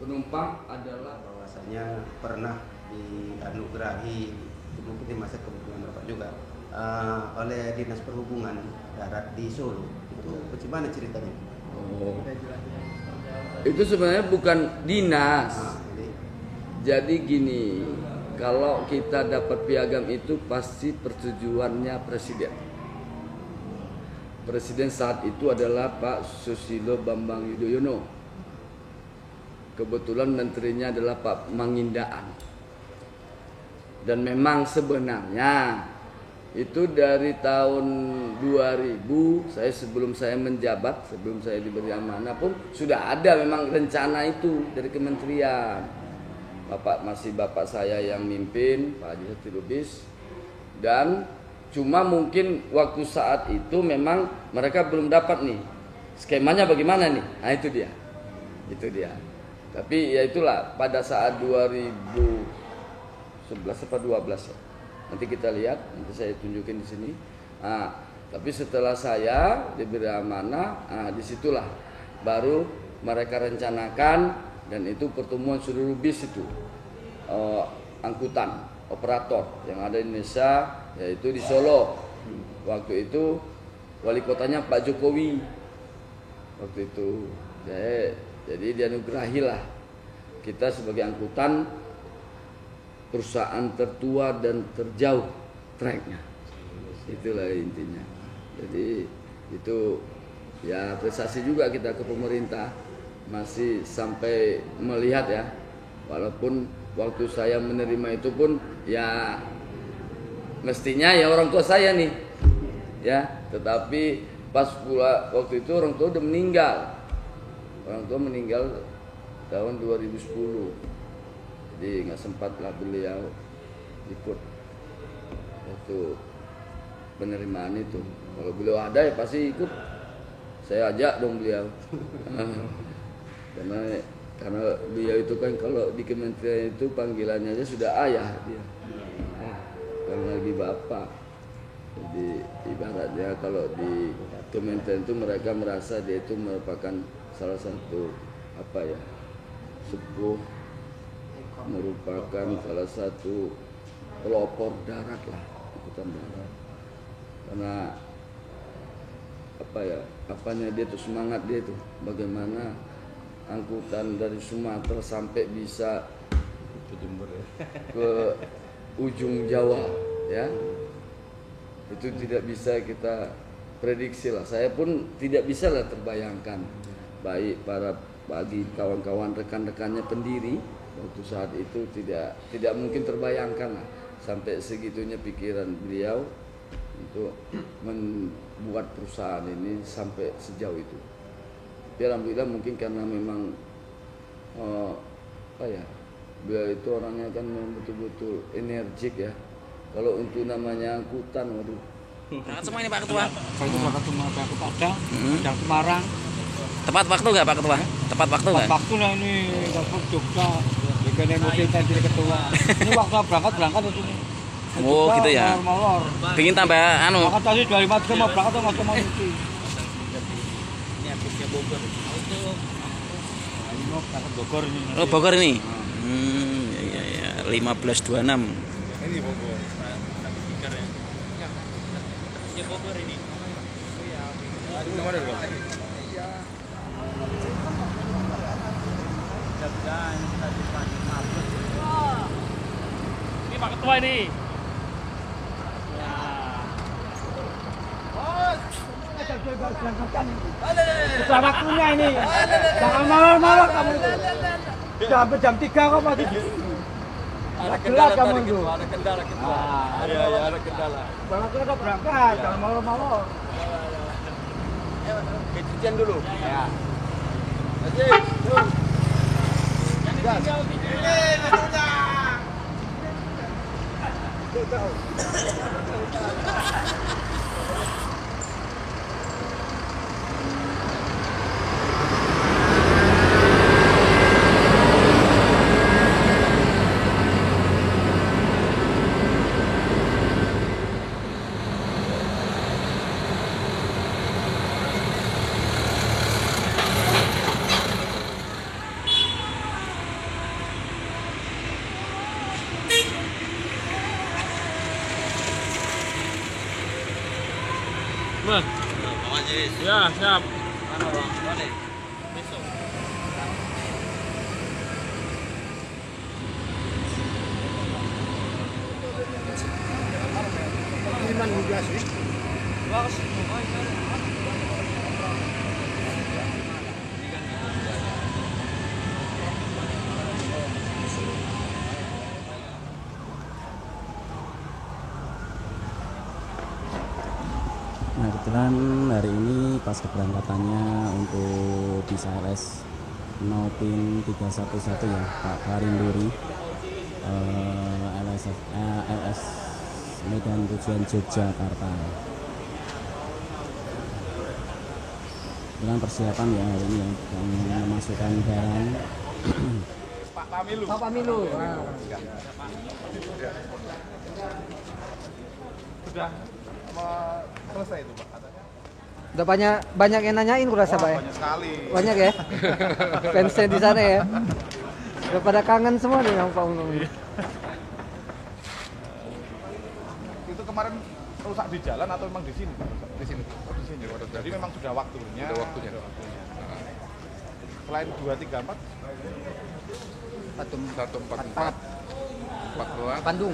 penumpang adalah bahwasanya pernah dianugerahi mungkin di masa kepemimpinan Bapak juga oleh Dinas Perhubungan Darat di Solo. Itu bagaimana ceritanya? Oh. Itu sebenarnya bukan dinas. Jadi gini, kalau kita dapat piagam itu pasti persetujuannya presiden. Presiden saat itu adalah Pak Susilo Bambang Yudhoyono. Kebetulan menterinya adalah Pak Mangindaan. Dan memang sebenarnya itu dari tahun 2000, sebelum saya menjabat, sebelum saya diberi amanah pun sudah ada memang rencana itu dari kementerian. Bapak saya yang mimpin, Pak Haji Sati Lubis. Dan cuma mungkin waktu saat itu memang mereka belum dapat nih skemanya bagaimana nih. Nah itu dia. Tapi ya itulah pada saat 2011 atau 12 ya. Nanti kita lihat, nanti saya tunjukin di sini. Nah, tapi setelah saya diberi amanah, disitulah baru mereka rencanakan, dan itu pertemuan seluruh bis itu angkutan operator yang ada di Indonesia, yaitu di Solo. Waktu itu wali kotanya Pak Jokowi. Waktu itu, jadi dianugerahi lah kita sebagai angkutan perusahaan tertua dan terjauh tracknya. Itulah intinya. Jadi itu ya prestasi juga kita ke pemerintah, masih sampai melihat ya, walaupun waktu saya menerima itu pun ya mestinya ya orang tua saya nih ya, tetapi pas pula waktu itu orang tua udah meninggal. Orang tua meninggal tahun 2010. Jadi nggak sempat lah beliau ikut waktu penerimaan itu. Kalau beliau ada ya pasti ikut. Saya ajak dong beliau. karena beliau itu kan kalau di kementerian itu panggilannya aja sudah ayah dia. Karena lagi bapak. Jadi ibaratnya kalau di kementerian itu mereka merasa dia itu merupakan salah satu sepuh, merupakan salah satu pelopor darat lah, angkutan darat. Karena apanya dia tuh, semangat dia tuh, bagaimana angkutan dari Sumatera sampai bisa ke ujung Jawa ya. Itu tidak bisa kita prediksi lah. Saya pun tidak bisa lah terbayangkan, baik bagi kawan-kawan rekan-rekannya pendiri waktu saat itu tidak mungkin terbayangkan lah sampai segitunya pikiran beliau untuk membuat perusahaan ini sampai sejauh itu. Tapi alhamdulillah mungkin karena memang beliau itu orangnya kan betul-betul energik ya. Kalau untuk namanya angkutan, waduh. Berangkat semua ini Pak Ketua. Kalau itu berangkat semua Pak Ketua ada Semarang. Tepat waktu nggak Pak Ketua? Tepat waktu nggak? Waktu lah ini dapat Jogja. Bikin mobil tadi ketua. Ini waktu berangkat itu nih. Oh gitu ya. Molor. Pingin tambah Berangkat tadi 25 mau berangkat atau mau ini. Ini habisnya Bogor. Ini mau berangkat Bogor ini. Oh Bogor ini. Ya 1526. Ini Bogor. Ya Bogor ini. Kemana Bang? Ini Pak Ketua ini. Sudah waktunya ini. Jangan malam-malam kamu itu. Sudah sampai jam 3 kok masih di sini. Ada kendala kamu itu. Ada kendala kita. Iya, ada kendala. Banget kok berangkat, jangan malam-malam. Kecucian dulu. Ya. Yang ditinggal Ya, siap. Nah, kebetulan hari ini pas keberangkatannya untuk bis LS Nopin 311 ya, Pak Karinduri, LS Medan tujuan Yogyakarta. Dengan persiapan ya hari ini yang memasukkan barang. Pak Pamilu. Sudah selesai itu Pak katanya. Udah banyak yang nanyain kurasa Pak ya? Banyak sekali. Banyak ya? Fansnya di sana ya? Udah pada kangen semua nih sama Pak Unung. Itu kemarin rusak di jalan atau memang di sini Pak? Di sini. Oh, di sini. Jadi memang sudah waktunya. Sudah waktunya. Selain 234 144 Bandung.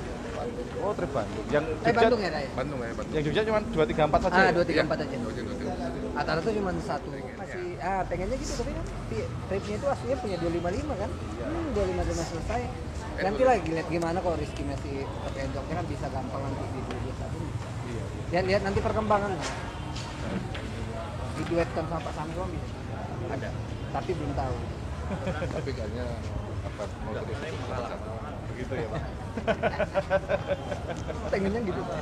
oh trip Bandung. Yang Bandung ya, Ray? Bandung ya, Bandung. Yang Jogja cuma 234 saja. 234 aja. Rata-rata cuma satu. Masih pengennya gitu tapi kan tripnya itu aslinya punya 255 kan? 255 selesai. Nanti lagi lihat gimana kalau Rizky masih pakai joknya kan bisa gampang nanti di 221. Lihat nanti perkembangan lah. Diduetkan sama Pak Samsul bisa. Ada. Tapi belum tahu. Tapi kayaknya apa mau begitu ya Pak. Pengennya gitu Pak.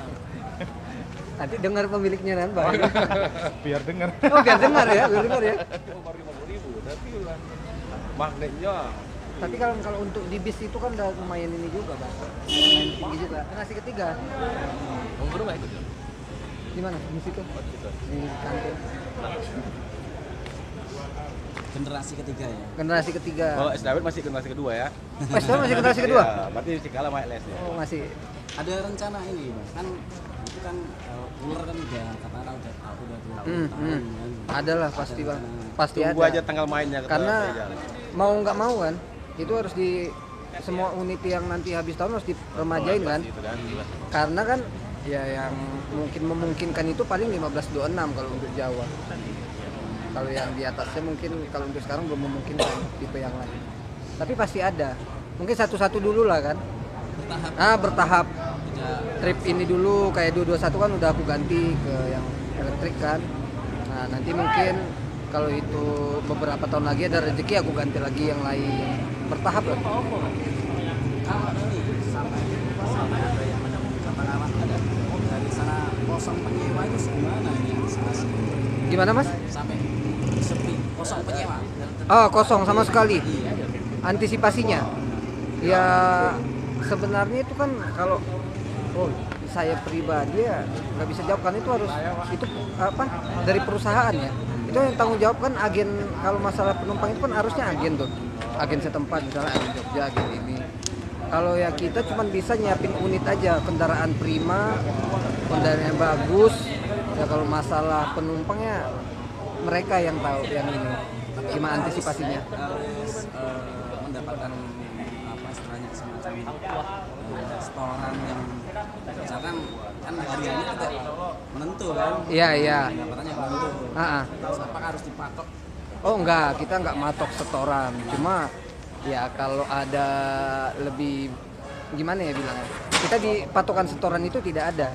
Nanti dengar pemiliknya kan Pak. Biar dengar. Oh biar dengar ya. Tapi magnetnya. Tapi kalau untuk di bis itu kan udah lumayan ini juga Pak. Lumayan tinggi juga. Generasi ketiga. Guru nggak ikut? Di mana? Di situ. Di kantin. Generasi ketiga ya. Generasi ketiga. Oh, SDW masih generasi kedua ya? Pas itu masih generasi kedua? Iya, berarti masih kalah sama LS ya? Oh masih. Ada rencana ini Mas, kan itu kan ular kan udah katakan udah 20 tahun kan. Adalah pasti Bang. Pasti Tunggu ada. aja tanggal mainnya. Karena mau nggak mau kan, itu harus di semua unit yang nanti habis tahun harus diremajain kan. Gitu kan, gila. Karena kan ya yang mungkin memungkinkan itu paling 1526 kalau untuk Jawa. Kalau yang di atasnya mungkin kalau untuk sekarang belum memungkinkan tipe yang lain. Tapi pasti ada. Mungkin satu-satu dulu lah kan. Bertahap. Trip ini dulu kayak 221 kan udah aku ganti ke yang elektrik kan. Nah, nanti mungkin kalau itu beberapa tahun lagi ada rezeki aku ganti lagi yang lain. Bertahap lah. Kalau ini sampai ada yang katakanlah ada dari sana kosong penyewa itu gimana ini antisipasi? Gimana Mas? Sampai sepi kosong penyewa. Oh, kosong sama sekali. Antisipasinya. Ya sebenarnya itu kan kalau saya pribadi ya nggak bisa jawab kan itu harus itu apa dari perusahaan ya. Itu yang tanggung jawab kan agen kalau masalah penumpang itu kan harusnya agen tuh. Agen setempat misalnya agen Jogja agen ini. Kalau ya kita cuma bisa nyiapin unit aja, kendaraan prima, kendaraan yang bagus. Ya kalau masalah penumpangnya mereka yang tahu yang ini gimana antisipasinya. Harus mendapatkan apa istilahnya semacam setoran yang misalkan kan harganya tidak menentu kan. Iya. Pendapatannya menentu. Apakah harus dipatok? Oh enggak, kita enggak matok setoran. Cuma ya kalau ada lebih gimana ya bilangnya. Kita di patokan setoran itu tidak ada.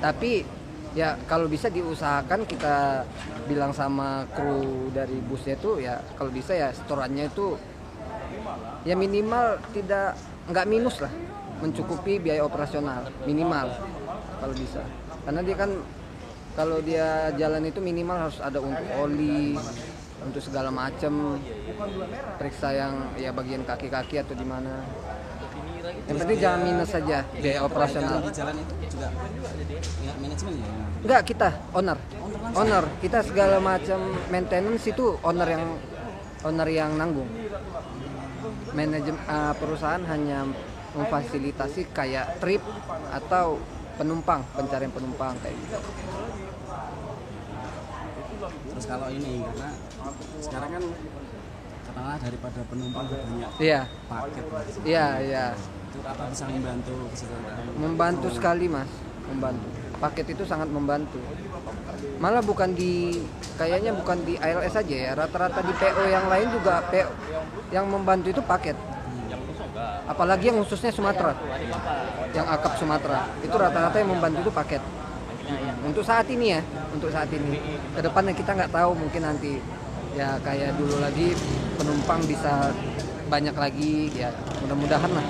Tapi ya kalau bisa diusahakan kita bilang sama kru dari busnya itu ya kalau bisa ya setorannya itu ya minimal nggak minus lah, mencukupi biaya operasional minimal kalau bisa. Karena dia kan kalau dia jalan itu minimal harus ada untuk oli, untuk segala macam, periksa yang ya bagian kaki-kaki atau di mana. Yang penting jangan minus saja biaya operasional. Di jalan itu juga ya, manajemen ya. Enggak, kita owner. Kita segala macam maintenance itu owner yang nanggung. Manajemen perusahaan hanya memfasilitasi kayak trip atau pencarian penumpang kayak gitu. Terus kalau ini karena sekarang kan katakanlah daripada penumpang banyak Iya, paket, Mas. iya, iya. Itu apa bisa membantu kesejahteraan? Membantu sekali mas, membantu. Paket itu sangat membantu. Malah kayaknya bukan di ALS saja ya, rata-rata di PO yang lain juga PO yang membantu itu paket. Apalagi yang khususnya Sumatera, yang akap Sumatera, itu rata-rata yang membantu itu paket. Untuk saat ini ya, untuk saat ini. Kedepannya kita nggak tahu, mungkin nanti ya kayak dulu lagi penumpang bisa banyak lagi, ya mudah-mudahan lah.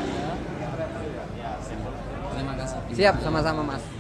Terima kasih. Siap, sama-sama mas.